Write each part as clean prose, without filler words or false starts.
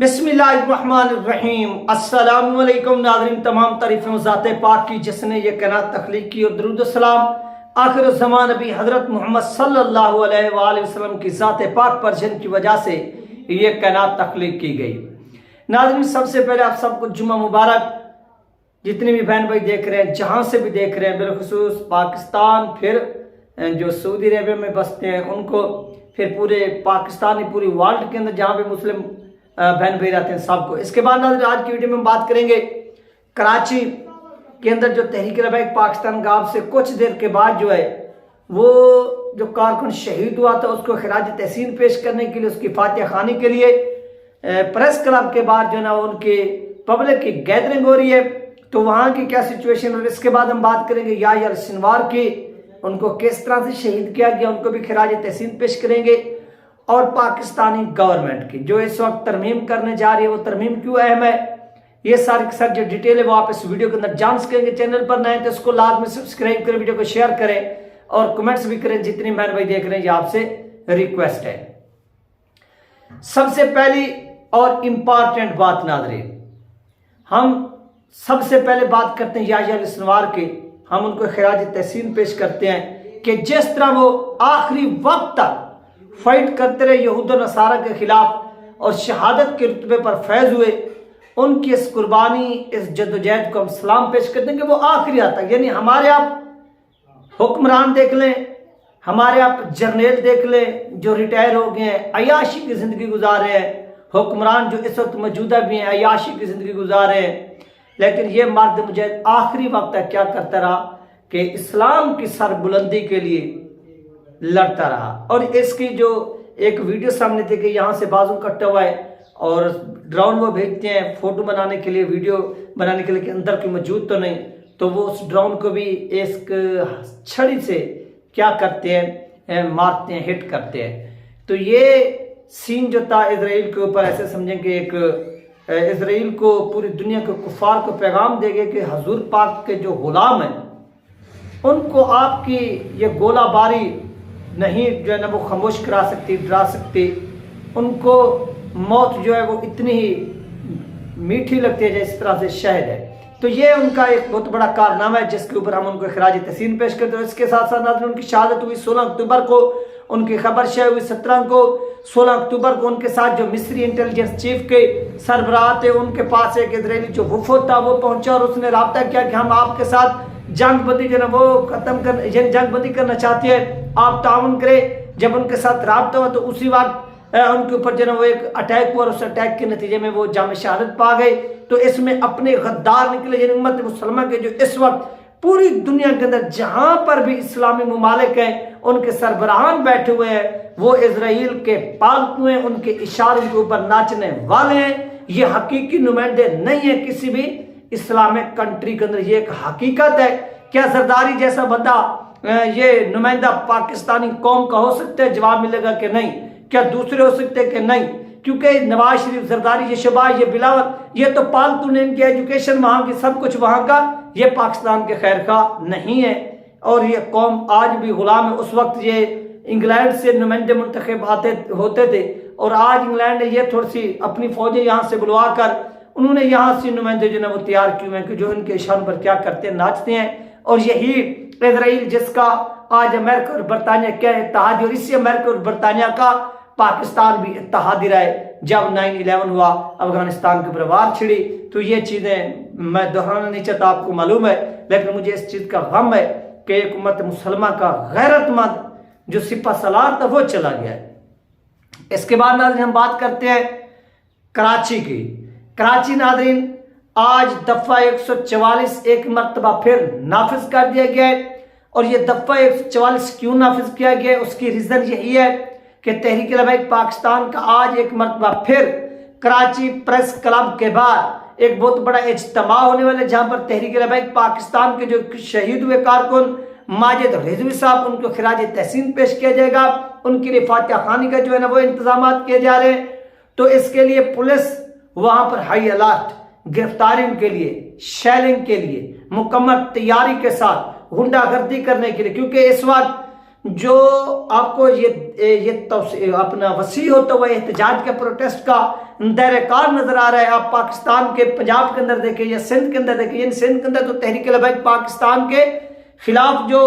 बिस्मिल्लाहिर्रहमानिर्रहीम। अस्सलाम वालेकुम नाज़रीन, तमाम तारीफ़ें ज़ाते पाक की जिसने ये कायनात तख्लीक की और दरूद सलाम आखिर ज़मान नबी हज़रत मोहम्मद सल्लल्लाहु अलैहि वसल्लम की ज़ाते पाक पर जिनकी वजह से ये कायनात तख्लीक की गई। नाज़रीन, सबसे पहले आप सबको जुम्मा मुबारक। जितने भी बहन भाई देख रहे हैं, जहाँ से भी देख रहे हैं, बिलखुसूस पाकिस्तान, फिर जो सऊदी अरेबिया में बसते हैं उनको, फिर पूरे पाकिस्तानी पूरी वर्ल्ड के अंदर जहाँ पे मुस्लिम बहन भाई रहते हैं सबको। इसके बाद आज की वीडियो में हम बात करेंगे कराची के अंदर जो तहरीक लबैक पाकिस्तान गाँव से कुछ देर के बाद जो है वो जो कारकुन शहीद हुआ था उसको खिराज तहसीन पेश करने के लिए, उसकी फातिहा खानी के लिए प्रेस क्लब के बाद जो है ना उनके पब्लिक की गैदरिंग हो रही है। तो वहाँ की क्या सिचुएशन, और इसके बाद हम बात करेंगे याहिया सिनवार की, उनको किस तरह से शहीद किया गया, उनको भी खिराज तहसीन पेश करेंगे। और पाकिस्तानी गवर्नमेंट की जो इस वक्त तरमीम करने जा रही है, वो तरमीम क्यों अहम है, ये सारी की सारी जो डिटेल है वो आप इस वीडियो के अंदर जान सकेंगे। चैनल पर नए तो इसको लाजमी सब्सक्राइब करें, वीडियो को शेयर करें और कमेंट्स भी करें। जितनी बहन भाई देख रहे हैं ये आपसे रिक्वेस्ट है। सबसे पहली और इम्पॉर्टेंट बात नाज़रीन, हम सबसे पहले बात करते हैं याहिया सिनवार के। हम उनको खिराज तहसीन पेश करते हैं कि जिस तरह वो आखिरी वक्त तक फाइट करते रहे यहूद और नसारा के खिलाफ और शहादत के रुतबे पर फैज हुए, उनकी इस कुर्बानी, इस जद्दोजहद को हम सलाम पेश करते हैं कि वो आखिरी हद तक, यानी हमारे आप हुक्मरान देख लें, हमारे आप जर्नल देख लें जो रिटायर हो गए हैं, अयाशी की ज़िंदगी गुजार रहे हैं, हुक्मरान जो इस वक्त मौजूदा भी हैं अयाशी की ज़िंदगी गुजार रहे हैं, लेकिन ये मर्द मुजाहिद आखिरी वक्त तक क्या करता रहा कि इस्लाम की सरबुलंदी के लिए लड़ता रहा। और इसकी जो एक वीडियो सामने थी कि यहाँ से बाजू कटा हुआ है और ड्रोन वो भेजते हैं फोटो बनाने के लिए, वीडियो बनाने के लिए कि अंदर कोई मौजूद तो नहीं, तो वो उस ड्रोन को भी एक छड़ी से क्या करते हैं, मारते हैं, हिट करते हैं। तो ये सीन जो था इजराइल के ऊपर, ऐसे समझें कि एक इजराइल को, पूरी दुनिया के कुफार को पैगाम देंगे कि हजूर पाक के जो गुलाम हैं उनको आपकी ये गोलाबारी नहीं जो है ना वो खामोश करा सकती, डरा सकती। उनको मौत जो है वो इतनी ही मीठी लगती है जिस तरह से शहद है। तो ये उनका एक बहुत बड़ा कारनामा है जिसके ऊपर हम उनको खिराज तहसीन पेश करते हैं। इसके साथ साथ उनकी शहादत हुई 16 अक्टूबर को, उनकी खबर शेयर हुई 17 को। 16 अक्टूबर को उनके साथ जो मिस्री इंटेलिजेंस चीफ के सरबराह थे, उनके पास एक इजरायली जो वफद था वो पहुंचा और उसने रब्ता किया कि हम आपके साथ जंगबंदी जो है वो खत्म कर, जंगबंदी करना चाहते हैं, आप ताउन करें। जब उनके साथ रब्ता हुआ तो उसी वक्त उनके ऊपर जो है वो एक अटैक हुआ और उस अटैक के नतीजे में वो जाम शहादत पा गए। तो इसमें अपने गद्दार निकले जिन उम्मत मुसलमान के जो इस वक्त पूरी दुनिया के अंदर जहां पर भी इस्लामी मुमालिक हैं उनके सरबराहान बैठे हुए हैं, वो इजराइल के पालतू हैं, उनके इशारों के ऊपर नाचने वाले हैं। ये हकीकी नुमाइंदे नहीं है किसी भी इस्लामिक कंट्री के अंदर, ये एक हकीकत है। क्या जरदारी जैसा बंदा ये नुमाइंदा पाकिस्तानी कौम का हो सकता है? जवाब मिलेगा कि नहीं। क्या दूसरे हो सकते हैं कि नहीं, क्योंकि नवाज शरीफ, जरदारी, ये शबाज, ये बिलावल, ये तो पालतू ने, इनकी एजुकेशन वहां की, सब कुछ वहां का, ये पाकिस्तान के खैर का नहीं है। और ये कौम आज भी गुलाम है। उस वक्त ये इंग्लैंड से नुमाइंदे मुंतखब आते होते थे और आज इंग्लैंड ने ये थोड़ी सी अपनी फौजें यहाँ से बुलवा कर उन्होंने यहाँ से नुमाइंदे जो है वो तैयार किए हैं कि जो इनके इशारों पर क्या करते हैं, नाचते हैं। और यही इजराइल जिसका आज अमेरिका और बरतानिया क्या इत्तेहादी, और इसी अमेरिका और बरतानिया का पाकिस्तान भी इत्तेहादी रहे। जब 9/11 हुआ, अफगानिस्तान के ऊपर वार छिड़ी, तो ये चीज़ें मैं दोहराना नहीं चाहता, आपको मालूम है, लेकिन मुझे इस चीज़ का गम है कि एक उम्मत मुसलमान का गैरतमंद जो सिपा सलार था वो चला गया है। इसके बाद नाज़रीन हम बात करते हैं कराची की। कराची नाज़रीन आज दफ़ा 144 एक मरतबा फिर नाफिज कर दिया गया है। और ये दफ़ा 144 क्यों नाफिज किया गया है, उसकी रीज़न यही है कि तहरीक लबैक पाकिस्तान का आज एक मरतबा फिर कराची प्रेस क्लब के बाद एक बहुत बड़ा इज्तिमा होने वाला है, जहाँ पर तहरीक लबैक पाकिस्तान के जो शहीद हुए कारकुन माजिद रिजवी साहब, उनको खिराज तहसीन पेश किया जाएगा। उनके लिए फातिहा खानी का जो है ना वो इंतजाम किए जा रहे हैं। तो इसके लिए पुलिस वहां पर हाई अलर्ट, गिरफ्तारी के लिए, शेलिंग के लिए मुकम्मल तैयारी के साथ गुंडागर्दी करने के लिए, क्योंकि इस वक्त जो आपको ये अपना वसी होता हुआ एहतजाज के प्रोटेस्ट का दायरेकार नजर आ रहा है। आप पाकिस्तान के पंजाब के अंदर देखें या सिंध के अंदर देखें, यानी सिंध के अंदर तो तहरीक लबैक पाकिस्तान के खिलाफ जो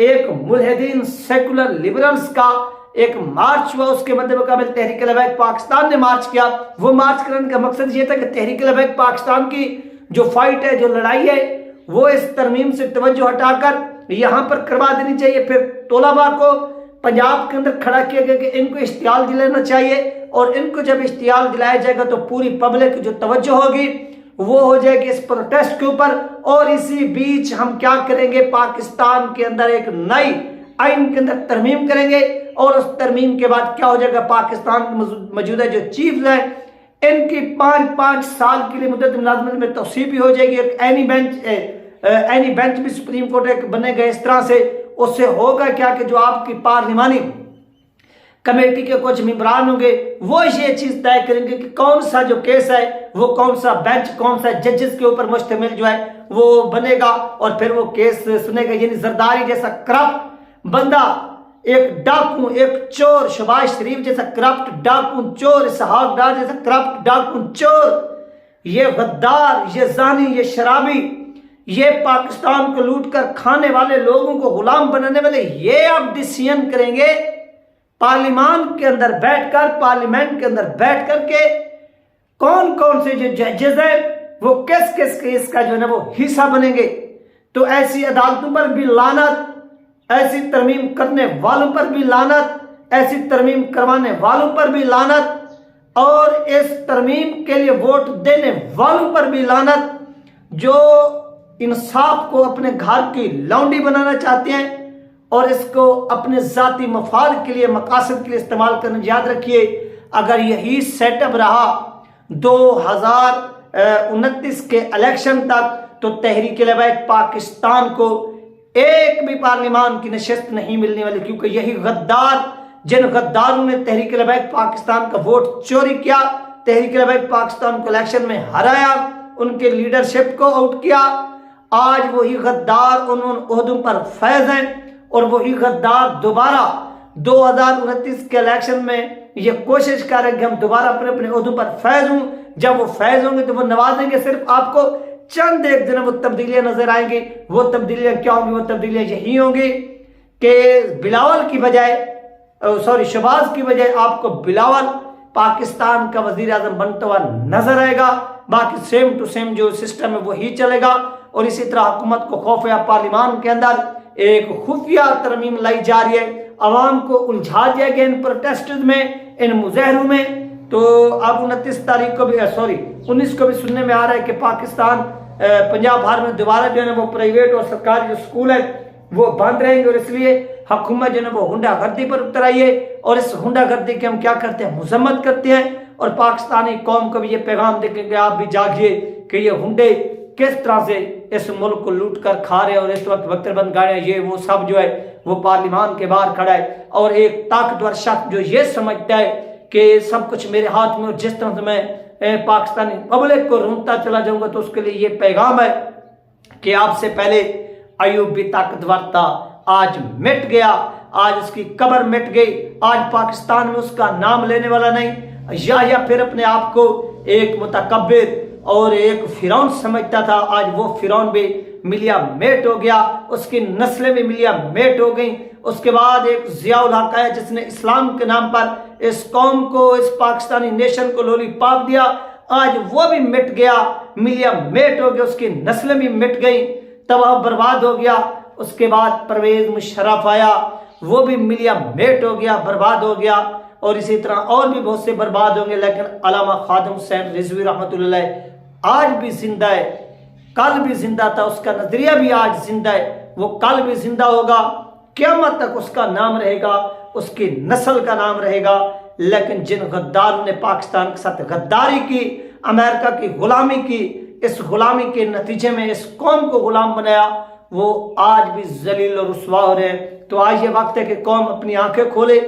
एक मुल्हिदीन सेकुलर लिबरल्स का एक मार्च हुआ, उसके मध्य मुकाबले तहरीक लबैक पाकिस्तान ने मार्च किया। वो मार्च करने का मकसद ये था कि तहरीक लबैक पाकिस्तान की जो फाइट है, जो लड़ाई है, वो इस तरमीम से तवज्जो हटाकर यहां पर करवा देनी चाहिए। फिर तोलाबा को पंजाब के अंदर खड़ा किया गया कि इनको इश्तियाल दिलाना चाहिए, और इनको जब इश्तियाल दिलाया जाएगा तो पूरी पब्लिक जो तवज्जो होगी वो हो जाएगी इस प्रोटेस्ट के ऊपर। और इसी बीच हम क्या करेंगे, पाकिस्तान के अंदर एक नई आइन के अंदर तरमीम करेंगे, और उस तरमीम के बाद क्या हो जाएगा, पाकिस्तान के मौजूदा जो चीफ हैं इनकी 5-5 साल के लिए मुद्दत मुलाजमत में तौसीए भी हो जाएगी। एक एनी बेंच भी सुप्रीम कोर्ट एक बनेगा इस तरह से। उससे होगा क्या कि जो आपकी पार्लिमानी कमेटी के कुछ मेंबरान होंगे वो ये चीज तय करेंगे कि कौन सा जो केस है वो कौन सा बेंच, कौन सा जजेस के ऊपर मुश्तमिल जो है वो बनेगा, और फिर वो केस सुनेगा। यानी जरदारी जैसा करप्ट बंदा, एक डाकू, एक चोर, शहबाज शरीफ जैसा करप्ट डाकू चोर, इसहाक डार जैसा करप्ट डाकू चोर, ये गद्दार, ये जानी, ये शराबी, ये पाकिस्तान को लूट कर खाने वाले लोगों को गुलाम बनाने वाले, ये अब डिसीजन करेंगे पार्लियामेंट के अंदर बैठकर, पार्लियामेंट के अंदर बैठ करके कौन कौन से जो जजेस है वो किस किस केस का जो है ना वो हिस्सा बनेंगे। तो ऐसी अदालतों पर भी लानत, ऐसी तरमीम करने वालों पर भी लानत, ऐसी तरमीम करवाने वालों पर भी लानत, और इस तरमीम के लिए वोट देने वालों पर भी लानत, जो इंसाफ को अपने घर की लौंडी बनाना चाहते हैं और इसको अपने जाती मफाद के लिए, मकासद के लिए इस्तेमाल करना। याद रखिए, अगर यही सेटअप रहा 2029 के इलेक्शन तक तो तहरीक लबैक पाकिस्तान को एक भी पार्लियामान की नशिस्त नहीं मिलने वाली, क्योंकि यही गद्दार, जिन गद्दारों ने तहरीक लबैक पाकिस्तान का वोट चोरी किया, तहरीक लबैक पाकिस्तान को इलेक्शन में हराया, उनके लीडरशिप को आउट किया, आज वही गद्दार उन ओहदों पर फैज हैं, और वही गद्दार दोबारा 2029 के इलेक्शन में ये कोशिश कर रहे हैं कि हम दोबारा अपने अपने ओहदों पर फैज हों। जब वो फैज होंगे तो वो नवाजेंगे, सिर्फ आपको चंद एक दिन वो तब्दीलियां नजर आएंगी। वो तब्दीलियां क्या होंगी, वो तब्दीलियां यही होंगी कि बिलावल की बजाय, शहबाज की बजाय आपको बिलावल पाकिस्तान का वजीर आजम बनता हुआ नजर आएगा। बाकी सेम टू सेम जो सिस्टम है वही चलेगा। और इसी तरह हुकूमत को खौफ या पार्लियामान के अंदर एक खुफिया तरमीम लाई जा रही है, अवाम को उलझा दिया गया इन प्रोटेस्ट में, इन मुजाहरों में। तो अब 29 तारीख को भी 19 को भी सुनने में आ रहा है कि पाकिस्तान पंजाब भर में दोबारा जो है ना वो प्राइवेट और सरकारी जो स्कूल है वो बंद रहेंगे, और इसलिए हुकूमत जो है वो गुंडागर्दी पर उतर आई है। और इस गुंडागर्दी के हम क्या करते हैं, मजम्मत करते हैं, और पाकिस्तानी कौम को भी ये पैगाम देंगे कि आप भी जागिए कि ये गुंडे किस तरह से इस मुल्क को लूट कर खा रहे हैं, और इस वक्त बख्तरबंद गाड़ियां ये वो सब जो है वो पार्लियामान के बाहर खड़ा है। और एक ताकतवर शख्स जो ये समझता है कि सब कुछ मेरे हाथ में, और जिस तरह से मैं पाकिस्तानी पब्लिक को रूंधता चला जाऊंगा, तो उसके लिए ये पैगाम है कि आपसे पहले अयूब भी ताकतवर था, आज मिट गया, आज उसकी कब्र मिट गई, आज पाकिस्तान में उसका नाम लेने वाला नहीं। या फिर अपने आप को एक मुतकब्बिर और एक फिरौन समझता था, आज वो फिरौन भी मिलिया मेट हो गया, उसकी नस्लें भी मिलिया मेट हो गई। उसके बाद एक जियाउल हक आया जिसने इस्लाम के नाम पर इस कौम को, इस पाकिस्तानी नेशन को लॉलीपॉप दिया, आज वो भी मिट गया, मिलिया मेट हो गया, उसकी नस्लें भी मिट गई, तबाह बर्बाद हो गया। उसके बाद परवेज मुशर्रफ आया, वो भी मिलिया मेट हो गया, बर्बाद हो गया। और इसी तरह और भी बहुत से बर्बाद होंगे, लेकिन अल्लामा खादिम हुसैन रिजवी रहमतुल्लाह आज भी जिंदा है, कल भी जिंदा था, उसका नजरिया भी आज जिंदा है, वो कल भी जिंदा होगा, क़यामत तक उसका नाम रहेगा, उसकी नस्ल का नाम रहेगा। लेकिन जिन गद्दारों ने पाकिस्तान के साथ गद्दारी की, अमेरिका की गुलामी की, इस गुलामी के नतीजे में इस कौम को गुलाम बनाया, वो आज भी जलील और रुसवा हो रहे हैं। तो आज ये वक्त है कि कौम अपनी आंखें खोले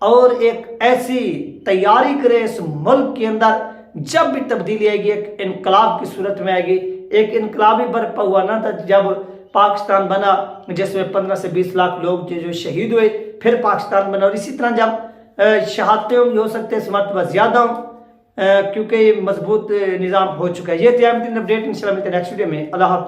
और एक ऐसी तैयारी करे इस मुल्क के अंदर, जब भी तब्दीली आएगी एक इनकलाब की सूरत में आएगी। एक इनकलाब ही बरपा हुआ ना था जब पाकिस्तान बना, जिसमें 15 से 20 लाख लोग जो शहीद हुए, फिर पाकिस्तान बना। और इसी तरह जब शहादतें होंगी, हो सकते हैं इस मरतबा ज़्यादा हों, क्योंकि ये मजबूत निज़ाम हो चुका है। ये थी अपडेट, इंशाल्लाह मिलते हैं नेक्स्ट वीडियो में। अल्लाह हाफ़िज़।